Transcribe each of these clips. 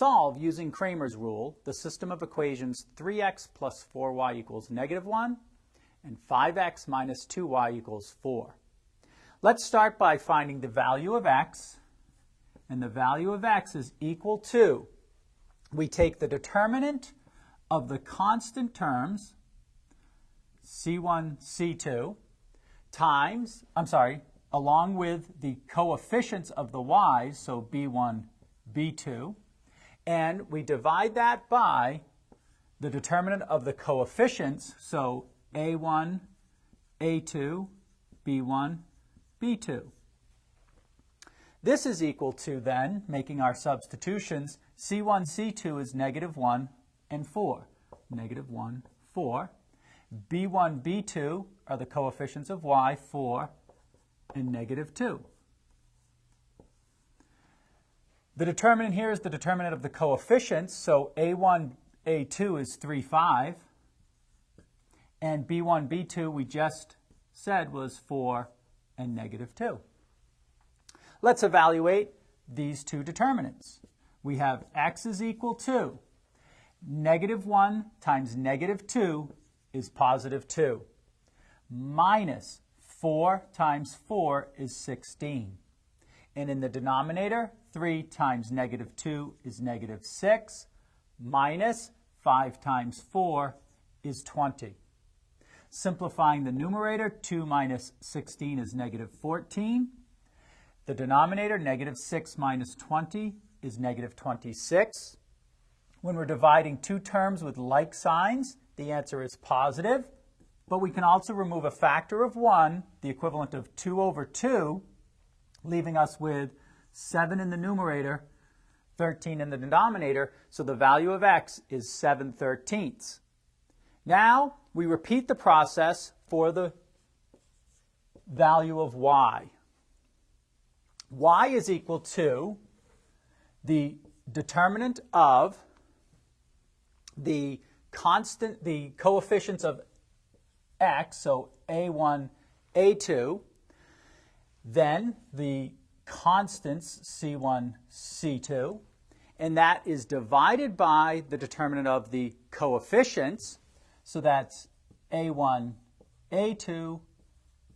Solve using Cramer's rule the system of equations 3x plus 4y equals -1 and 5x minus 2y equals 4. Let's start by finding the value of x, and the value of x is equal to, we take the determinant of the constant terms, c1, c2, along with the coefficients of the y's, so b1, b2, and we divide that by the determinant of the coefficients, so a1, a2, b1, b2. This is equal to then, making our substitutions, c1, c2 is -1 and 4. -1, 4. b1, b2 are the coefficients of y, 4 and -2. The determinant here is the determinant of the coefficients, so a1, a2 is 3, 5, and b1, b2 we just said was 4 and -2. Let's evaluate these two determinants. We have x is equal to -1 times -2 is +2, minus 4 times 4 is 16. And in the denominator, 3 times -2 is -6, minus 5 times 4 is 20. Simplifying the numerator, 2 minus 16 is -14. The denominator, -6 minus 20 is -26. When we're dividing two terms with like signs, the answer is positive. But we can also remove a factor of 1, the equivalent of 2 over 2, leaving us with 7 in the numerator, 13 in the denominator, so the value of x is 7/13. Now, we repeat the process for the value of y. Y is equal to the determinant of the coefficients of x, so a1, a2, then the constants c1, c2, and that is divided by the determinant of the coefficients, so that's a1, a2,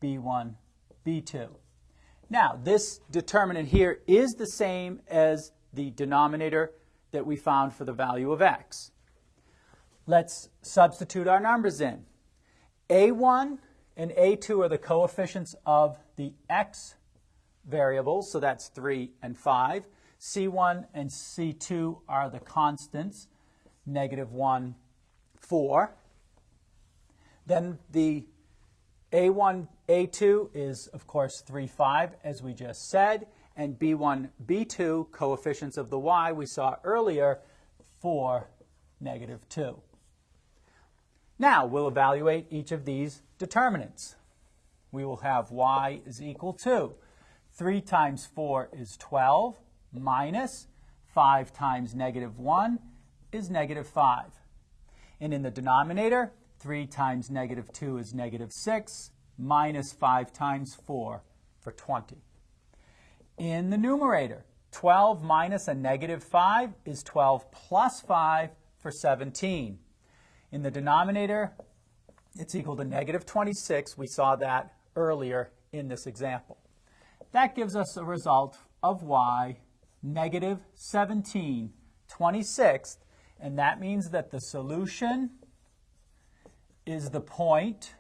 b1, b2. Now, this determinant here is the same as the denominator that we found for the value of x. Let's substitute our numbers in. a1 and a2 are the coefficients of the x variables, so that's 3 and 5. c1 and c2 are the constants, -1, 4. Then the a1, a2 is, of course, 3, 5, as we just said, and b1, b2, coefficients of the y we saw earlier, 4, -2. Now, we'll evaluate each of these determinants. We will have y is equal to 3 times 4 is 12, minus 5 times -1 is -5. And in the denominator, 3 times -2 is -6, minus 5 times 4 for 20. In the numerator, 12 minus a -5 is 12 plus 5 for 17. In the denominator, it's equal to -26. We saw that earlier in this example. That gives us a result of y, -17/26, and that means that the solution is the point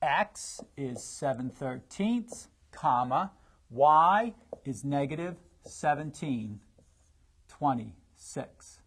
x is 7/13, comma, y is -17/26.